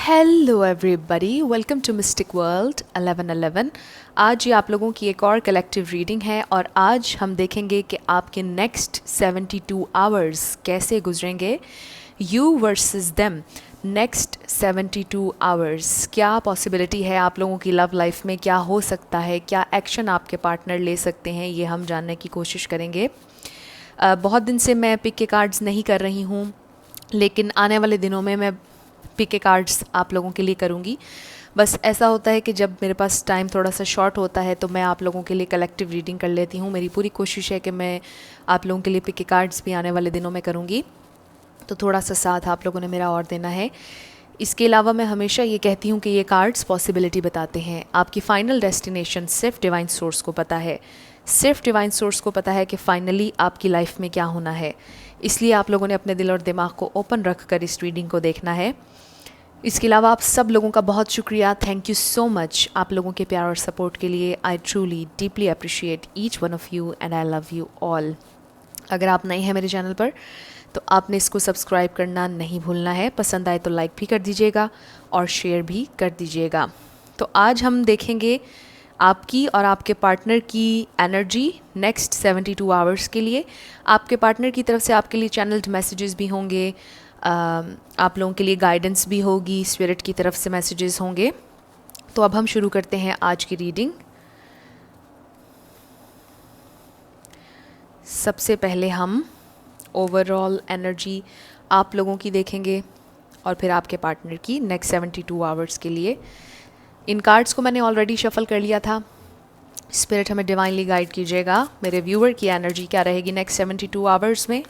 Hello everybody, welcome to mystic world 1111। आज ये आप लोगों की एक और कलेक्टिव रीडिंग है और आज हम देखेंगे कि आपके नेक्स्ट 72 आवर्स कैसे गुजरेंगे। You versus them, next 72 hours क्या पॉसिबिलिटी है आप लोगों की लव लाइफ में, क्या हो सकता है, क्या एक्शन आपके पार्टनर ले सकते हैं, ये हम जानने की कोशिश करेंगे। बहुत दिन से मैं पिक के कार्ड्स नहीं कर रही हूँ, लेकिन आने वाले दिनों में मैं पिक के कार्ड्स आप लोगों के लिए करूँगी। बस ऐसा होता है कि जब मेरे पास टाइम थोड़ा सा शॉर्ट होता है तो मैं आप लोगों के लिए कलेक्टिव रीडिंग कर लेती हूँ। मेरी पूरी कोशिश है कि मैं आप लोगों के लिए पिक के कार्ड्स भी आने वाले दिनों में करूँगी, तो थोड़ा सा साथ आप लोगों ने मेरा और देना है। इसके अलावा मैं हमेशा ये कहती हूँ कि ये कार्ड्स पॉसिबिलिटी बताते हैं। आपकी फ़ाइनल डेस्टिनेशन सिर्फ डिवाइन सोर्स को पता है, सिर्फ डिवाइन सोर्स को पता है कि फ़ाइनली आपकी लाइफ में क्या होना है। इसलिए आप लोगों ने अपने दिल और दिमाग को ओपन रख कर इस रीडिंग को देखना है। इसके अलावा आप सब लोगों का बहुत शुक्रिया, थैंक यू सो मच आप लोगों के प्यार और सपोर्ट के लिए। I truly deeply appreciate each one of you and I love you all. अगर आप नए हैं मेरे चैनल पर तो आपने इसको सब्सक्राइब करना नहीं भूलना है। पसंद आए तो लाइक भी कर दीजिएगा और शेयर भी कर दीजिएगा। तो आज हम देखेंगे आपकी और आपके पार्टनर की एनर्जी नेक्स्ट 72 आवर्स के लिए। आपके पार्टनर की तरफ से आपके लिए चैनल्ड मैसेजेस भी होंगे, आप लोगों के लिए गाइडेंस भी होगी, स्पिरिट की तरफ से मैसेजेस होंगे। तो अब हम शुरू करते हैं आज की रीडिंग। सबसे पहले हम ओवरऑल एनर्जी आप लोगों की देखेंगे और फिर आपके पार्टनर की नेक्स्ट 72 आवर्स के लिए। इन कार्ड्स को मैंने ऑलरेडी शफल कर लिया था। स्पिरिट हमें डिवाइनली गाइड कीजिएगा, मेरे व्यूअर की एनर्जी क्या रहेगी नेक्स्ट 72 आवर्स में।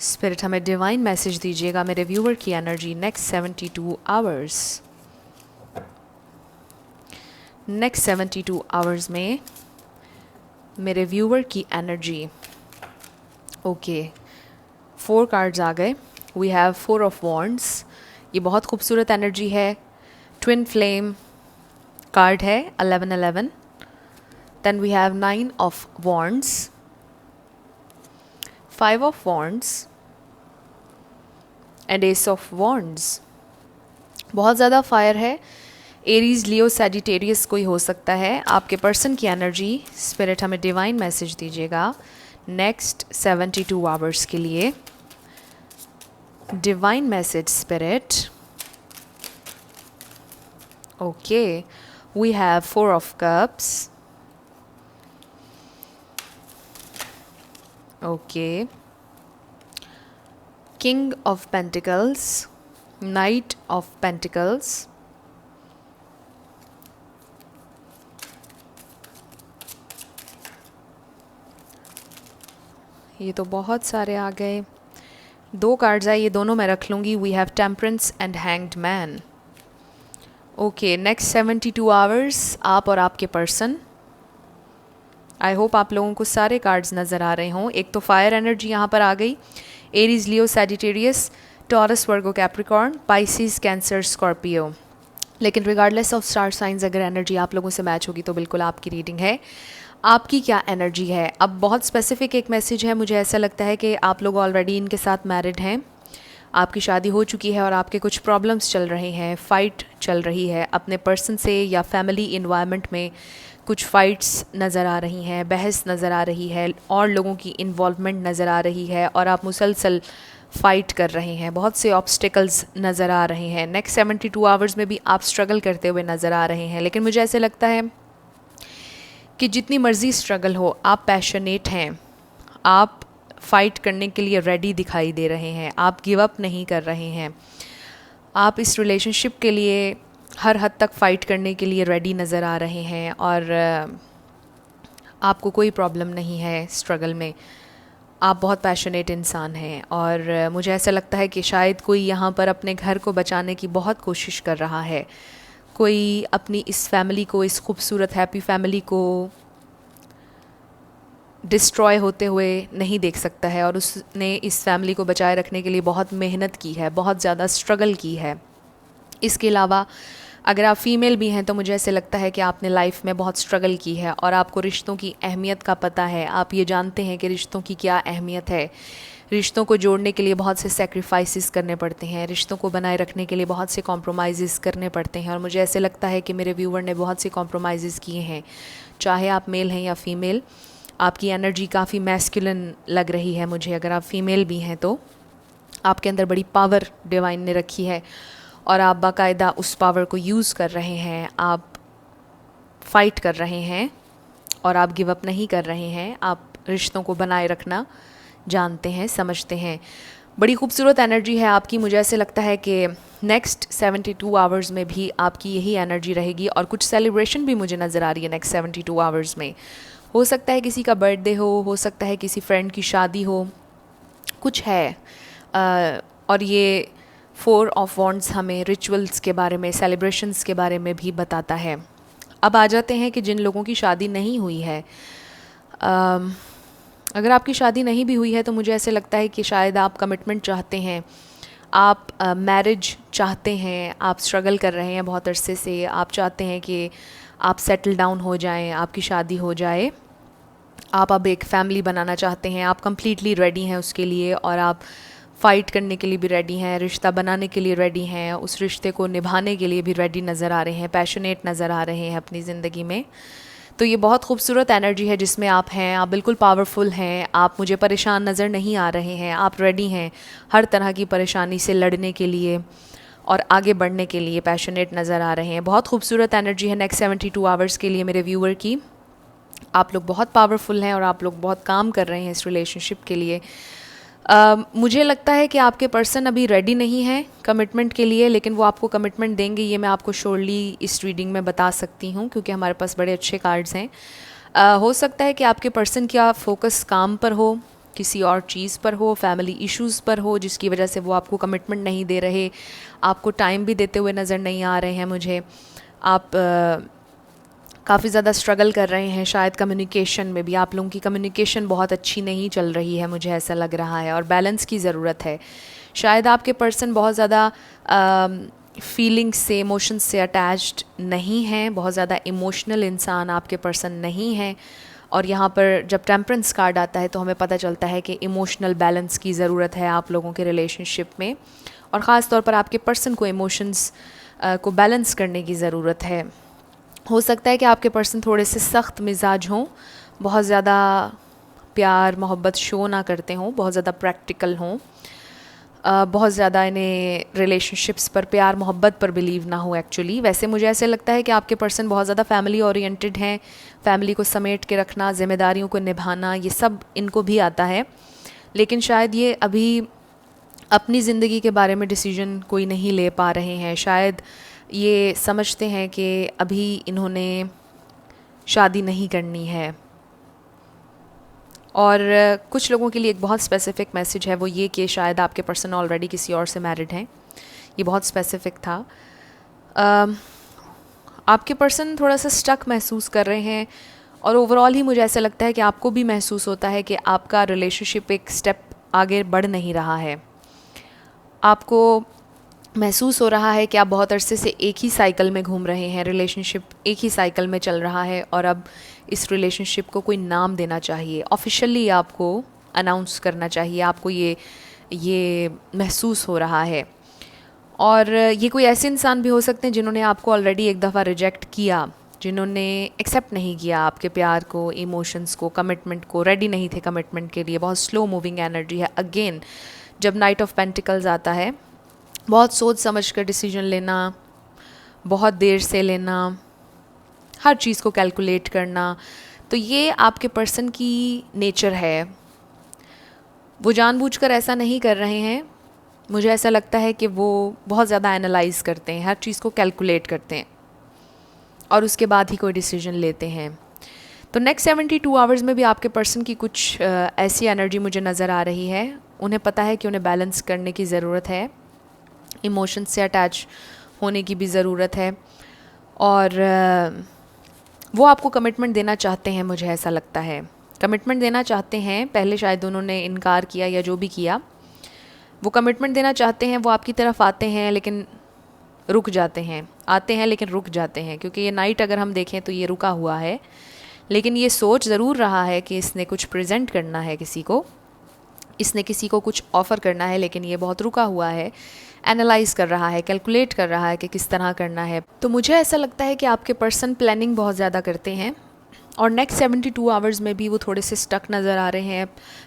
स्पिरिट हमें डिवाइन मैसेज दीजिएगा, मेरे व्यूअर की energy next 72 hours. Next 72 hours में मेरे व्यूअर की एनर्जी। ओके, 4 कार्ड्स आ गए। वी हैव 4 ऑफ वॉन्ड्स, ये बहुत खूबसूरत एनर्जी है। ट्विन फ्लेम कार्ड है 1111। Then we have 9 of wands, 5 of wands and ace of wands. बहुत ज़्यादा फायर है। एरीज, लियो, सैजिटेरियस कोई हो सकता है। आपके पर्सन की एनर्जी स्पिरिट हमें डिवाइन मैसेज दीजिएगा नेक्स्ट 72 आवर्स के लिए। Divine message spirit. Okay, we have 4 of cups. Okay, king of pentacles, knight of pentacles, ये तो बहुत सारे आ गए। 2 कार्ड्स आए, ये दोनों मैं रख लूँगी। We have temperance and hanged man. Okay, next 72 hours आप और आपके पर्सन। आई होप आप लोगों को सारे कार्ड्स नज़र आ रहे हों। एक तो फायर एनर्जी यहाँ पर आ गई, एरीज, लियो, सैजिटेरियस, टॉरस, वर्गो, कैप्रिकॉर्न, पाइसिस, कैंसर, स्कॉर्पियो। लेकिन रिगार्डलेस ऑफ स्टार साइंस अगर एनर्जी आप लोगों से मैच होगी तो बिल्कुल आपकी रीडिंग है। आपकी क्या एनर्जी है? अब बहुत स्पेसिफिक एक मैसेज है। मुझे ऐसा लगता है कि आप लोग ऑलरेडी इनके साथ मैरिड हैं, आपकी शादी हो चुकी है और आपके कुछ प्रॉब्लम्स चल रहे हैं, फ़ाइट चल रही है अपने पर्सन से या फैमिली इन्वायरमेंट में। कुछ फ़ाइट्स नज़र आ रही हैं, बहस नज़र आ रही है और लोगों की इन्वॉल्वमेंट नज़र आ रही है और आप मुसलसल फ़ाइट कर रहे हैं। बहुत से ऑब्स्टिकल्स नज़र आ रहे हैं। नेक्स्ट 72 आवर्स में भी आप स्ट्रगल करते हुए नज़र आ रहे हैं। लेकिन मुझे ऐसे लगता है कि जितनी मर्ज़ी स्ट्रगल हो, आप पैशनेट हैं, आप फ़ाइट करने के लिए रेडी दिखाई दे रहे हैं, आप गिव अप नहीं कर रहे हैं, आप इस रिलेशनशिप के लिए हर हद तक फ़ाइट करने के लिए रेडी नज़र आ रहे हैं और आपको कोई प्रॉब्लम नहीं है स्ट्रगल में। आप बहुत पैशनेट इंसान हैं और मुझे ऐसा लगता है कि शायद कोई यहाँ पर अपने घर को बचाने की बहुत कोशिश कर रहा है। कोई अपनी इस फैमिली को, इस खूबसूरत हैप्पी फैमिली को डिस्ट्रॉय होते हुए नहीं देख सकता है और उसने इस फैमिली को बचाए रखने के लिए बहुत मेहनत की है, बहुत ज़्यादा स्ट्रगल की है। इसके अलावा अगर आप फीमेल भी हैं तो मुझे ऐसे लगता है कि आपने लाइफ में बहुत स्ट्रगल की है और आपको रिश्तों की अहमियत का पता है। आप ये जानते हैं कि रिश्तों की क्या अहमियत है। रिश्तों को जोड़ने के लिए बहुत से सेक्रीफाइसेस करने पड़ते हैं, रिश्तों को बनाए रखने के लिए बहुत से कॉम्प्रोमाइज़ करने पड़ते हैं और मुझे ऐसे लगता है कि मेरे व्यूवर ने बहुत से कॉम्प्रोमाइज़ किए हैं। चाहे आप मेल हैं या फीमेल, आपकी एनर्जी काफ़ी मैस्कुलिन लग रही है मुझे। अगर आप फीमेल भी हैं तो आपके अंदर बड़ी पावर डिवाइन ने रखी है और आप बाकायदा उस पावर को यूज़ कर रहे हैं, आप फाइट कर रहे हैं और आप गिव अप नहीं कर रहे हैं। आप रिश्तों को बनाए रखना जानते हैं, समझते हैं। बड़ी खूबसूरत एनर्जी है आपकी। मुझे ऐसे लगता है कि नेक्स्ट 72 आवर्स में भी आपकी यही एनर्जी रहेगी और कुछ सेलिब्रेशन भी मुझे नज़र आ रही है नेक्स्ट 72 आवर्स में। हो सकता है किसी का बर्थडे हो सकता है किसी फ्रेंड की शादी हो, कुछ है। और ये 4 ऑफ वॉन्ड्स हमें रिचुअल्स के बारे में, सेलिब्रेशंस के बारे में भी बताता है। अब आ जाते हैं कि जिन लोगों की शादी नहीं हुई है, अगर आपकी शादी नहीं भी हुई है तो मुझे ऐसे लगता है कि शायद आप कमिटमेंट चाहते हैं, आप मैरिज चाहते हैं, आप स्ट्रगल कर रहे हैं बहुत अरसे से, आप चाहते हैं कि आप सेटल डाउन हो जाएं, आपकी शादी हो जाए, आप अब एक फ़ैमिली बनाना चाहते हैं, आप कम्प्लीटली रेडी हैं उसके लिए और आप फ़ाइट करने के लिए भी रेडी हैं, रिश्ता बनाने के लिए रेडी हैं, उस रिश्ते को निभाने के लिए भी रेडी नज़र आ रहे हैं, पैशनेट नज़र आ रहे हैं अपनी ज़िंदगी में। तो ये बहुत खूबसूरत एनर्जी है जिसमें आप हैं, आप बिल्कुल पावरफुल हैं, आप मुझे परेशान नज़र नहीं आ रहे हैं, आप रेडी हैं हर तरह की परेशानी से लड़ने के लिए और आगे बढ़ने के लिए पैशनेट नज़र आ रहे हैं। बहुत खूबसूरत एनर्जी है नेक्स्ट 72 आवर्स के लिए मेरे व्यूअर की। आप लोग बहुत पावरफुल हैं और आप लोग बहुत काम कर रहे हैं इस रिलेशनशिप के लिए। मुझे लगता है कि आपके पर्सन अभी रेडी नहीं है कमिटमेंट के लिए, लेकिन वो आपको कमिटमेंट देंगे, ये मैं आपको श्योरली इस रीडिंग में बता सकती हूँ क्योंकि हमारे पास बड़े अच्छे कार्ड्स हैं। हो सकता है कि आपके पर्सन का फोकस काम पर हो, किसी और चीज़ पर हो, फैमिली इश्यूज़ पर हो, जिसकी वजह से वो आपको कमिटमेंट नहीं दे रहे, आपको टाइम भी देते हुए नज़र नहीं आ रहे हैं मुझे। आप काफ़ी ज़्यादा स्ट्रगल कर रहे हैं शायद कम्युनिकेशन में भी, आप लोगों की कम्युनिकेशन बहुत अच्छी नहीं चल रही है, मुझे ऐसा लग रहा है, और बैलेंस की ज़रूरत है। शायद आपके पर्सन बहुत ज़्यादा फीलिंग्स से, इमोशंस से अटैच्ड नहीं हैं, बहुत ज़्यादा इमोशनल इंसान आपके पर्सन नहीं है। और यहाँ पर जब टेम्परेंस कार्ड आता है तो हमें पता चलता है कि इमोशनल बैलेंस की ज़रूरत है आप लोगों के रिलेशनशिप में, और ख़ास तौर पर आपके पर्सन को इमोशंस को बैलेंस करने की ज़रूरत है। हो सकता है कि आपके पर्सन थोड़े से सख्त मिजाज हों, बहुत ज़्यादा प्यार मोहब्बत शो ना करते हों, बहुत ज़्यादा प्रैक्टिकल हों, बहुत ज़्यादा इन्हें रिलेशनशिप्स पर, प्यार मोहब्बत पर बिलीव ना हो एक्चुअली। वैसे मुझे ऐसे लगता है कि आपके पर्सन बहुत ज़्यादा फैमिली ओरिएंटेड हैं, फैमिली को समेट के रखना, ज़िम्मेदारियों को निभाना, ये सब इनको भी आता है। लेकिन शायद ये अभी अपनी ज़िंदगी के बारे में डिसीजन कोई नहीं ले पा रहे हैं। शायद ये समझते हैं कि अभी इन्होंने शादी नहीं करनी है। और कुछ लोगों के लिए एक बहुत स्पेसिफ़िक मैसेज है, वो ये कि शायद आपके पर्सन ऑलरेडी किसी और से मैरिड हैं। ये बहुत स्पेसिफ़िक था। आपके पर्सन थोड़ा सा स्टक महसूस कर रहे हैं और ओवरऑल ही मुझे ऐसा लगता है कि आपको भी महसूस होता है कि आपका रिलेशनशिप एक स्टेप आगे बढ़ नहीं रहा है। आपको महसूस हो रहा है कि आप बहुत अरसे से एक ही साइकिल में घूम रहे हैं, रिलेशनशिप एक ही साइकिल में चल रहा है और अब इस रिलेशनशिप को कोई नाम देना चाहिए, ऑफिशियली आपको अनाउंस करना चाहिए, आपको ये महसूस हो रहा है। और ये कोई ऐसे इंसान भी हो सकते हैं जिन्होंने आपको ऑलरेडी एक दफ़ा रिजेक्ट किया, जिन्होंने एक्सेप्ट नहीं किया आपके प्यार को, इमोशंस को, कमिटमेंट को, रेडी नहीं थे कमिटमेंट के लिए। बहुत स्लो मूविंग एनर्जी है। अगेन जब नाइट ऑफ पेंटिकल्स आता है, बहुत सोच समझ कर डिसीजन लेना, बहुत देर से लेना, हर चीज़ को कैलकुलेट करना, तो ये आपके पर्सन की नेचर है। वो जानबूझकर ऐसा नहीं कर रहे हैं। मुझे ऐसा लगता है कि वो बहुत ज़्यादा एनालाइज करते हैं, हर चीज़ को कैलकुलेट करते हैं और उसके बाद ही कोई डिसीजन लेते हैं। तो नेक्स्ट 72 आवर्स में भी आपके पर्सन की कुछ ऐसी एनर्जी मुझे नज़र आ रही है। उन्हें पता है कि उन्हें बैलेंस करने की ज़रूरत है, इमोशंस से अटैच होने की भी ज़रूरत है, और वो आपको कमिटमेंट देना चाहते हैं। मुझे ऐसा लगता है कमिटमेंट देना चाहते हैं। पहले शायद उन्होंने इनकार किया या जो भी किया, वो कमिटमेंट देना चाहते हैं, वो आपकी तरफ आते हैं, लेकिन रुक जाते हैं, आते हैं लेकिन रुक जाते हैं, क्योंकि ये नाइट अगर हम देखें तो ये रुका हुआ है, लेकिन ये सोच ज़रूर रहा है कि इसने कुछ प्रेजेंट करना है किसी को, इसने किसी को कुछ ऑफ़र करना है, लेकिन ये बहुत रुका हुआ है, एनालाइज कर रहा है, कैलकुलेट कर रहा है कि किस तरह करना है। तो मुझे ऐसा लगता है कि आपके पर्सन प्लानिंग बहुत ज़्यादा करते हैं और नेक्स्ट 72 आवर्स में भी वो थोड़े से स्टक नज़र आ रहे हैं,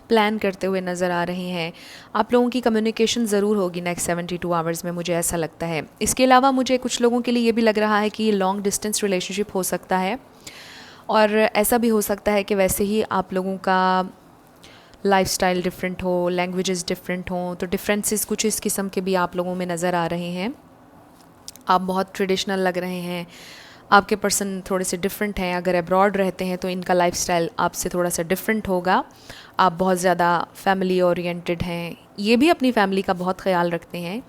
प्लान करते हुए नज़र आ रहे हैं। आप लोगों की कम्युनिकेशन ज़रूर होगी नेक्स्ट 72 आवर्स में, मुझे ऐसा लगता है। इसके अलावा मुझे कुछ लोगों के लिए ये भी लग रहा है कि ये लॉन्ग डिस्टेंस रिलेशनशिप हो सकता है, और ऐसा भी हो सकता है कि वैसे ही आप लोगों का लाइफस्टाइल डिफरेंट हो, लैंग्वेजेस डिफरेंट हों, तो डिफरेंसेस कुछ इस किस्म के भी आप लोगों में नज़र आ रहे हैं। आप बहुत ट्रेडिशनल लग रहे हैं, आपके पर्सन थोड़े से डिफरेंट हैं। अगर अब्रॉड रहते हैं तो इनका लाइफस्टाइल आपसे थोड़ा सा डिफरेंट होगा। आप बहुत ज़्यादा फैमिली ओरिएंटेड हैं, ये भी अपनी फैमिली का बहुत ख्याल रखते हैं,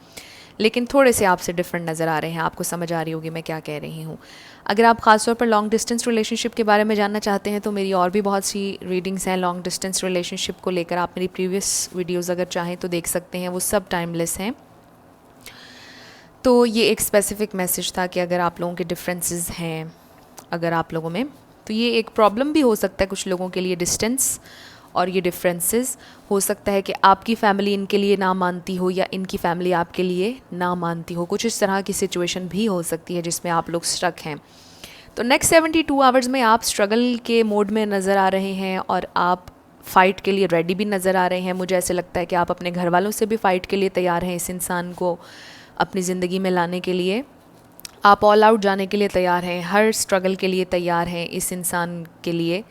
लेकिन थोड़े से आपसे डिफरेंट नज़र आ रहे हैं। आपको समझ आ रही होगी मैं क्या कह रही हूँ। अगर आप ख़ासतौर पर लॉन्ग डिस्टेंस रिलेशनशिप के बारे में जानना चाहते हैं तो मेरी और भी बहुत सी रीडिंग्स हैं लॉन्ग डिस्टेंस रिलेशनशिप को लेकर। आप मेरी प्रीवियस वीडियोज़ अगर चाहें तो देख सकते हैं, वो सब टाइमलेस हैं। तो ये एक स्पेसिफ़िक मैसेज था कि अगर आप लोगों के डिफरेंसेस हैं अगर आप लोगों में, तो ये एक प्रॉब्लम भी हो सकता है कुछ लोगों के लिए, डिस्टेंस और ये डिफरेंसेस। हो सकता है कि आपकी फ़ैमिली इनके लिए ना मानती हो या इनकी फ़ैमिली आपके लिए ना मानती हो। कुछ इस तरह की सिचुएशन भी हो सकती है जिसमें आप लोग स्ट्रक हैं। तो नेक्स्ट 72 आवर्स में आप स्ट्रगल के मोड में नज़र आ रहे हैं और आप फ़ाइट के लिए रेडी भी नज़र आ रहे हैं। मुझे ऐसे लगता है कि आप अपने घर वालों से भी फ़ाइट के लिए तैयार हैं इस इंसान को अपनी ज़िंदगी में लाने के लिए। आप ऑल आउट जाने के लिए तैयार हैं, हर स्ट्रगल के लिए तैयार हैं इस इंसान के लिए।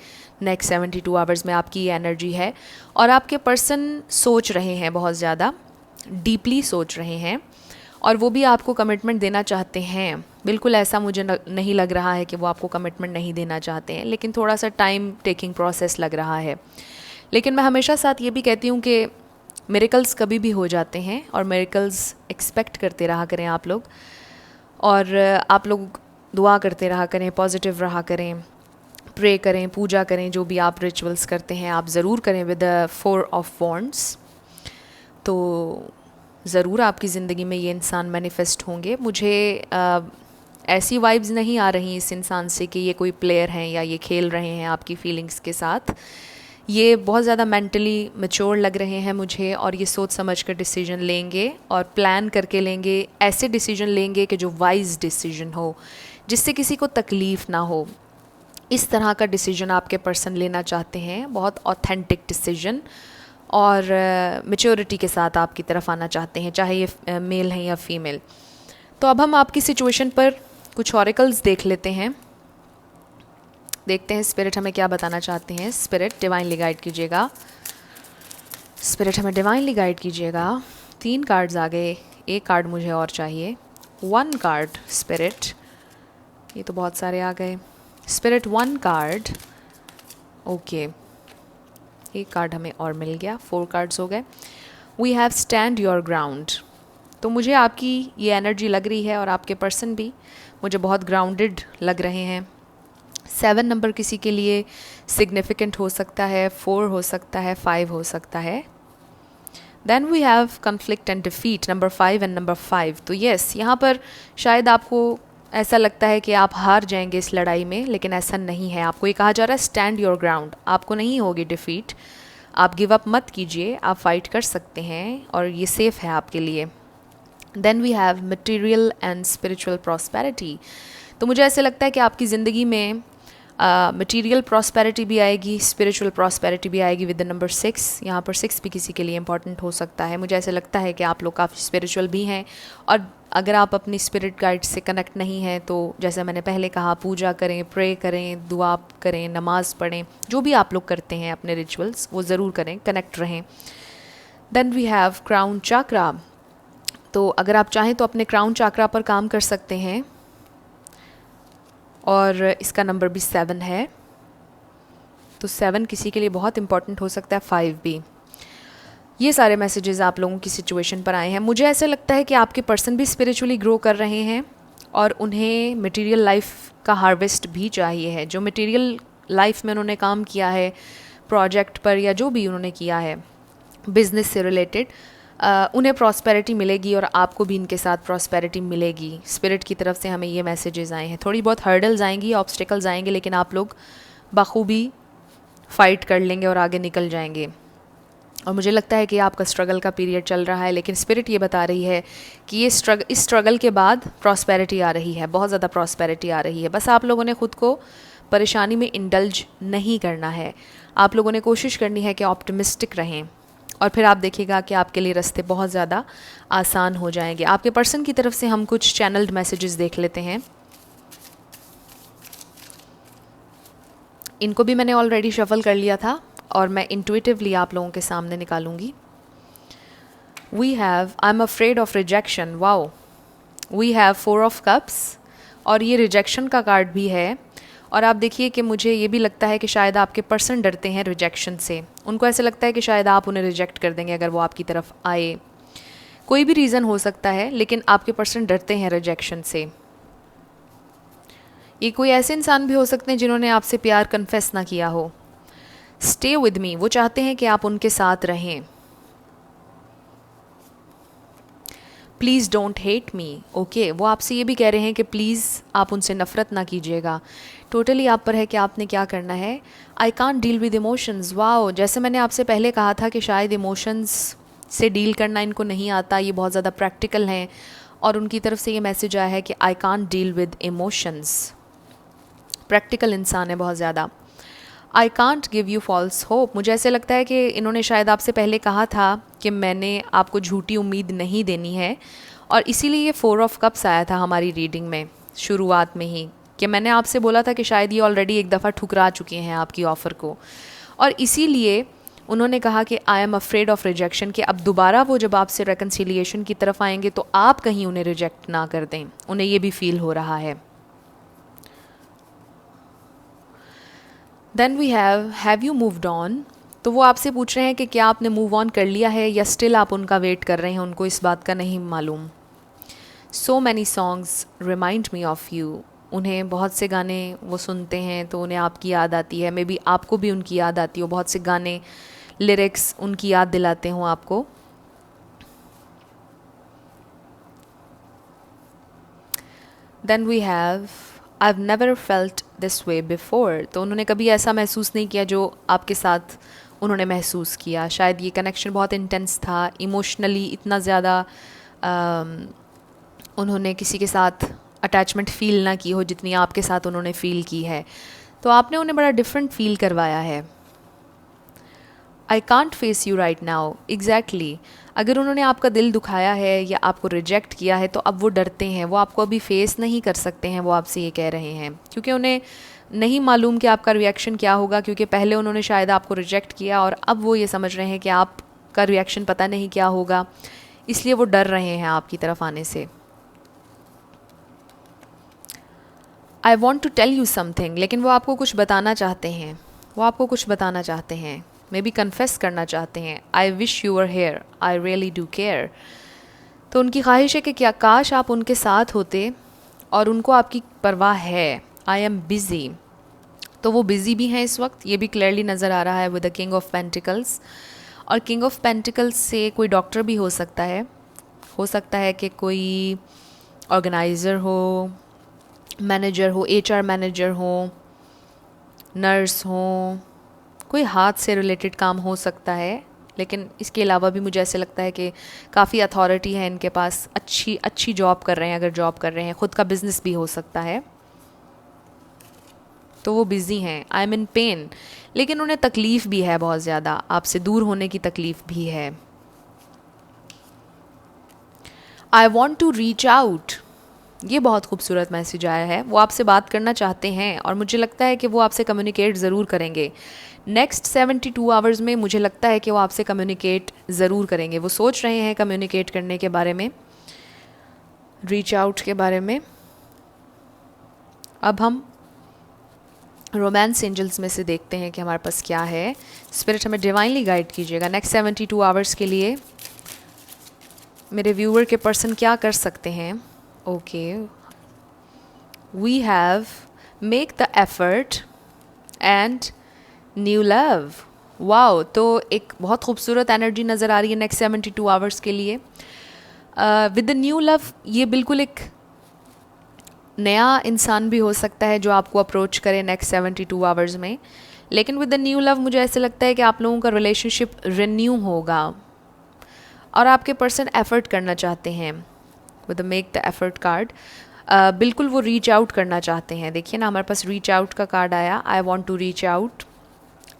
नेक्स्ट 72 आवर्स में आपकी ये एनर्जी है और आपके पर्सन सोच रहे हैं, बहुत ज़्यादा डीपली सोच रहे हैं, और वो भी आपको कमिटमेंट देना चाहते हैं। बिल्कुल ऐसा मुझे नहीं लग रहा है कि वो आपको कमिटमेंट नहीं देना चाहते हैं, लेकिन थोड़ा सा टाइम टेकिंग प्रोसेस लग रहा है। लेकिन मैं हमेशा साथ ये भी कहती हूँ कि मिरेकल्स कभी भी हो जाते हैं और मिरेकल्स एक्सपेक्ट करते रहा करें आप लोग, और आप लोग दुआ करते रहा करें, पॉजिटिव रहा करें, प्रे करें, पूजा करें, जो भी आप रिचुअल्स करते हैं आप ज़रूर करें विद द 4 ऑफ वॉन्ड्स। तो ज़रूर आपकी ज़िंदगी में ये इंसान मैनिफेस्ट होंगे। मुझे ऐसी वाइब्स नहीं आ रही इस इंसान से कि ये कोई प्लेयर हैं या ये खेल रहे हैं आपकी फीलिंग्स के साथ। ये बहुत ज़्यादा मेंटली मैच्योर लग रहे हैं मुझे, और ये सोच समझ कर डिसीजन लेंगे और प्लान करके लेंगे। ऐसे डिसीजन लेंगे कि जो वाइज डिसीजन हो, जिससे किसी को तकलीफ़ ना हो। इस तरह का डिसीजन आपके पर्सन लेना चाहते हैं, बहुत ऑथेंटिक डिसीजन, और मैच्योरिटी के साथ आपकी तरफ आना चाहते हैं, चाहे ये मेल हैं या फीमेल। तो अब हम आपकी सिचुएशन पर कुछ ऑरेकल्स देख लेते हैं, देखते हैं स्पिरिट हमें क्या बताना चाहते हैं। स्पिरिट डिवाइनली गाइड कीजिएगा, स्पिरिट हमें डिवाइनली गाइड कीजिएगा। 3 कार्ड्स आ गए, एक कार्ड मुझे और चाहिए। 1 कार्ड स्पिरिट, ये तो बहुत सारे आ गए। स्पिरिट 1 कार्ड, ओके, एक कार्ड हमें और मिल गया, 4 कार्ड्स हो गए। We have stand your ground. तो मुझे आपकी ये एनर्जी लग रही है और आपके पर्सन भी मुझे बहुत ग्राउंडेड लग रहे हैं। 7 नंबर किसी के लिए सिग्निफिकेंट हो सकता है, 4 हो सकता है, 5 हो सकता है। Then we have conflict and defeat, number 5 and number 5। तो येस, यहाँ पर शायद आपको ऐसा लगता है कि आप हार जाएंगे इस लड़ाई में, लेकिन ऐसा नहीं है। आपको ये कहा जा रहा है स्टैंड योर ग्राउंड, आपको नहीं होगी डिफ़ीट। आप गिव अप मत कीजिए, आप फाइट कर सकते हैं और ये सेफ़ है आपके लिए। Then we have material and spiritual prosperity. तो मुझे ऐसे लगता है कि आपकी ज़िंदगी में मटेरियल प्रॉस्पेरिटी भी आएगी, स्पिरिचुअल प्रॉस्पेरिटी भी आएगी विद द नंबर 6। यहाँ पर 6 भी किसी के लिए इंपॉर्टेंट हो सकता है। मुझे ऐसे लगता है कि आप लोग काफ़ी स्पिरिचुअल भी हैं, और अगर आप अपनी स्पिरिट गाइड से कनेक्ट नहीं हैं तो जैसे मैंने पहले कहा, पूजा करें, प्रे करें, दुआ करें, नमाज़ पढ़ें, जो भी आप लोग करते हैं अपने रिचुअल्स वो ज़रूर करें, कनेक्ट रहें। Then we have crown chakra. तो अगर आप चाहें तो अपने क्राउन चाक्रा पर काम कर सकते हैं, और इसका नंबर भी 7 है। तो 7 किसी के लिए बहुत इंपॉर्टेंट हो सकता है, 5 भी। ये सारे मैसेजेस आप लोगों की सिचुएशन पर आए हैं। मुझे ऐसा लगता है कि आपके पर्सन भी स्पिरिचुअली ग्रो कर रहे हैं और उन्हें मटेरियल लाइफ का हार्वेस्ट भी चाहिए है। जो मटेरियल लाइफ में उन्होंने काम किया है, प्रोजेक्ट पर या जो भी उन्होंने किया है बिज़नेस से रिलेटेड, उन्हें प्रॉस्पेरिटी मिलेगी और आपको भी इनके साथ प्रॉस्पेरिटी मिलेगी। स्पिरिट की तरफ से हमें ये मैसेजेस आए हैं। थोड़ी बहुत हर्डल्स आएंगी, ऑब्स्टिकल्स आएंगे, लेकिन आप लोग बखूबी फ़ाइट कर लेंगे और आगे निकल जाएंगे। और मुझे लगता है कि आपका स्ट्रगल का पीरियड चल रहा है, लेकिन स्पिरिट ये बता रही है कि इस स्ट्रगल के बाद प्रॉस्पेरिटी आ रही है, बहुत ज़्यादा प्रॉस्पेरिटी आ रही है। बस आप लोगों ने ख़ुद को परेशानी में इंडल्ज नहीं करना है। आप लोगों ने कोशिश करनी है कि ऑप्टिमिस्टिक रहें, और फिर आप देखिएगा कि आपके लिए रास्ते बहुत ज़्यादा आसान हो जाएंगे। आपके पर्सन की तरफ से हम कुछ चैनल्ड मैसेजेस देख लेते हैं। इनको भी मैंने ऑलरेडी शफल कर लिया था और मैं इंट्यूटिवली आप लोगों के सामने निकालूंगी। We have I am afraid of rejection, wow. We have 4 of cups, और ये रिजेक्शन का कार्ड भी है। और आप देखिए कि मुझे ये भी लगता है कि शायद आपके पर्सन डरते हैं रिजेक्शन से। उनको ऐसे लगता है कि शायद आप उन्हें रिजेक्ट कर देंगे अगर वो आपकी तरफ आए। कोई भी रीज़न हो सकता है, लेकिन आपके पर्सन डरते हैं रिजेक्शन से। ये कोई ऐसे इंसान भी हो सकते हैं जिन्होंने आपसे प्यार कन्फेस ना किया हो। स्टे विद मी, वो चाहते हैं कि आप उनके साथ रहें। Please don't hate me, okay. वो आपसे ये भी कह रहे हैं कि प्लीज़ आप उनसे नफ़रत ना कीजिएगा। टोटली आप पर है कि आपने क्या करना है। आई can't deal with emotions, wow. जैसे मैंने आपसे पहले कहा था कि शायद इमोशंस से डील करना इनको नहीं आता, ये बहुत ज़्यादा प्रैक्टिकल हैं, और उनकी तरफ से ये मैसेज आया है कि I can't deal with emotions. Practical इंसान है बहुत ज़्यादा। I can't give you false hope, मुझे ऐसे लगता है कि इन्होंने शायद आपसे पहले कहा था कि मैंने आपको झूठी उम्मीद नहीं देनी है, और इसीलिए ये 4 ऑफ कप्स आया था हमारी रीडिंग में शुरुआत में ही, कि मैंने आपसे बोला था कि शायद ये ऑलरेडी एक दफ़ा ठुकरा चुके हैं आपकी ऑफ़र को, और इसीलिए उन्होंने कहा कि आई एम अफ्रेड ऑफ रिजेक्शन, कि अब दोबारा वो जब आपसे रेकन्सिलिएशन की तरफ आएंगे तो आप कहीं उन्हें रिजेक्ट ना कर दें। उन्हें ये भी फील हो रहा है। Then we have you moved on, तो वो आपसे पूछ रहे हैं कि क्या आपने मूव ऑन कर लिया है या स्टिल आप उनका वेट कर रहे हैं, उनको इस बात का नहीं मालूम। So many songs remind me of you, उन्हें बहुत से गाने वो सुनते हैं तो उन्हें आपकी याद आती है। मे बी आपको भी उनकी याद आती हो, बहुत से गाने लिरिक्स उनकी याद दिलाते हों आपको। Then we have I've never felt this way before, तो उन्होंने कभी ऐसा महसूस नहीं किया जो आपके साथ उन्होंने महसूस किया। शायद ये कनेक्शन बहुत इंटेंस था, इमोशनली इतना ज़्यादा उन्होंने किसी के साथ अटैचमेंट फ़ील ना की हो जितनी आपके साथ उन्होंने फ़ील की है। तो आपने उन्हें बड़ा डिफरेंट फ़ील करवाया है। I can't face you right now, exactly. अगर उन्होंने आपका दिल दुखाया है या आपको रिजेक्ट किया है तो अब वो डरते हैं, वो आपको अभी फेस नहीं कर सकते हैं, वो आपसे ये कह रहे हैं, क्योंकि उन्हें नहीं मालूम कि आपका रिएक्शन क्या होगा, क्योंकि पहले उन्होंने शायद आपको रिजेक्ट किया और अब वो ये समझ रहे हैं कि आपका रिएक्शन पता नहीं क्या होगा, इसलिए वो डर रहे हैं आपकी तरफ आने से। I want to tell you something, लेकिन वो आपको कुछ बताना चाहते हैं, वो आपको कुछ बताना चाहते हैं, मे बी कन्फेस करना चाहते हैं। I wish you were here, I really do care, तो उनकी ख्वाहिश है कि क्या काश आप उनके साथ होते और उनको आपकी परवाह है। आई एम बिज़ी, तो वो बिज़ी भी हैं इस वक्त, ये भी क्लियरली नज़र आ रहा है with the king of pentacles. और किंग ऑफ पेंटिकल्स से कोई डॉक्टर भी हो सकता है कि कोई ऑर्गेनाइज़र हो, मैनेजर हो, HR मैनेजर हो, नर्स हो, कोई हाथ से रिलेटेड काम हो सकता है। लेकिन इसके अलावा भी मुझे ऐसे लगता है कि काफ़ी अथॉरिटी है इनके पास, अच्छी जॉब कर रहे हैं, अगर जॉब कर रहे हैं, ख़ुद का बिज़नेस भी हो सकता है, तो वो बिज़ी हैं। आई एम इन पेन, लेकिन उन्हें तकलीफ़ भी है बहुत ज़्यादा, आपसे दूर होने की तकलीफ़ भी है। I want to reach out, ये बहुत खूबसूरत मैसेज आया है। वो आपसे बात करना चाहते हैं और मुझे लगता है कि वो आपसे कम्युनिकेट ज़रूर करेंगे नेक्स्ट 72 आवर्स में। मुझे लगता है कि वो आपसे कम्युनिकेट ज़रूर करेंगे, वो सोच रहे हैं कम्युनिकेट करने के बारे में, रीच आउट के बारे में। अब हम रोमांस एंजल्स में से देखते हैं कि हमारे पास क्या है। स्पिरिट हमें डिवाइनली गाइड कीजिएगा नेक्स्ट 72 आवर्स के लिए। मेरे व्यूअर के पर्सन क्या कर सकते हैं। Okay, we have make the effort and new love. Wow, तो एक बहुत खूबसूरत एनर्जी नज़र आ रही है नेक्स्ट 72 आवर्स के लिए। विद द न्यू लव, ये बिल्कुल एक नया इंसान भी हो सकता है जो आपको अप्रोच करे नेक्स्ट 72 आवर्स में, लेकिन विद द न्यू लव मुझे ऐसे लगता है कि आप लोगों का रिलेशनशिप रिन्यू होगा और आपके पर्सन एफर्ट करना चाहते हैं with the make the effort card. बिल्कुल वो रीच आउट करना चाहते हैं। देखिए ना, हमारे पास रीच आउट का कार्ड आया, I want to reach out.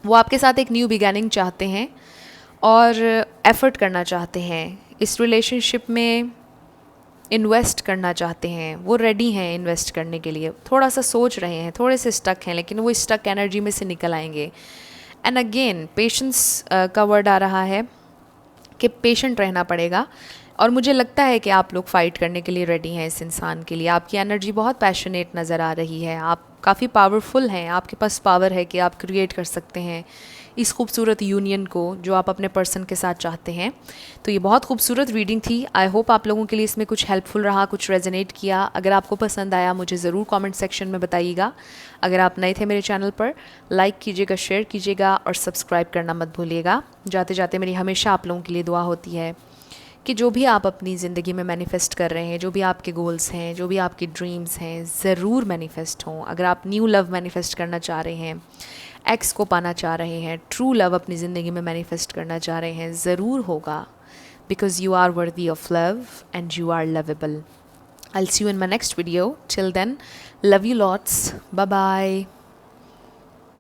वो आपके साथ एक न्यू बिगैनिंग चाहते हैं और एफर्ट करना चाहते हैं, इस रिलेशनशिप में इन्वेस्ट करना चाहते हैं। वो रेडी हैं इन्वेस्ट करने के लिए, थोड़ा सा सोच रहे हैं, थोड़े से स्टक हैं, लेकिन वो स्टक एनर्जी में से निकल आएंगे। एंड अगेन पेशेंस का वर्ड आ रहा है कि पेशेंट रहना पड़ेगा। और मुझे लगता है कि आप लोग फ़ाइट करने के लिए रेडी हैं इस इंसान के लिए। आपकी एनर्जी बहुत पैशनेट नज़र आ रही है, आप काफ़ी पावरफुल हैं, आपके पास पावर है कि आप क्रिएट कर सकते हैं इस खूबसूरत यूनियन को जो आप अपने पर्सन के साथ चाहते हैं। तो ये बहुत खूबसूरत रीडिंग थी। आई होप आप लोगों के लिए इसमें कुछ हेल्पफुल रहा, कुछ रेजोनेट किया। अगर आपको पसंद आया मुझे ज़रूर कमेंट सेक्शन में बताइएगा। अगर आप नए थे मेरे चैनल पर, लाइक कीजिएगा, शेयर कीजिएगा और सब्सक्राइब करना मत भूलिएगा। जाते जाते मेरी हमेशा आप लोगों के लिए दुआ होती है कि जो भी आप अपनी ज़िंदगी में मैनिफेस्ट कर रहे हैं, जो भी आपके गोल्स हैं, जो भी आपके ड्रीम्स हैं, ज़रूर मैनिफेस्ट हों। अगर आप न्यू लव मैनिफेस्ट करना चाह रहे हैं, एक्स को पाना चाह रहे हैं, ट्रू लव अपनी ज़िंदगी में मैनिफेस्ट करना चाह रहे हैं, ज़रूर होगा। Because you are worthy of love and you are lovable. I'll see you in my next video. Till then, love you lots. Bye bye.